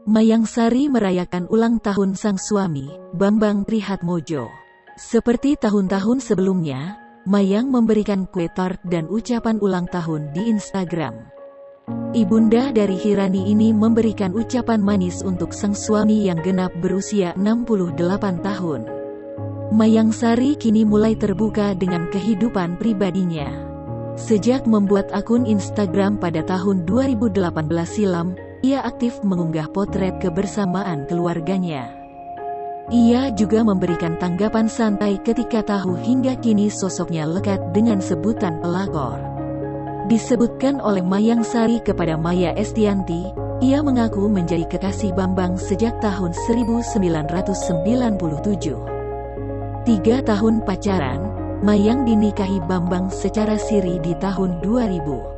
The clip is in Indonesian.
Mayang Sari merayakan ulang tahun sang suami, Bambang Trihatmojo. Seperti tahun-tahun sebelumnya, Mayang memberikan kue tart dan ucapan ulang tahun di Instagram. Ibunda dari Hirani ini memberikan ucapan manis untuk sang suami yang genap berusia 68 tahun. Mayang Sari kini mulai terbuka dengan kehidupan pribadinya. Sejak membuat akun Instagram pada tahun 2018 silam, ia aktif mengunggah potret kebersamaan keluarganya. Ia juga memberikan tanggapan santai ketika tahu hingga kini sosoknya lekat dengan sebutan pelakor. Disebutkan oleh Mayang Sari kepada Maya Estianty, ia mengaku menjadi kekasih Bambang sejak tahun 1997. 3 tahun pacaran, Mayang dinikahi Bambang secara siri di tahun 2000.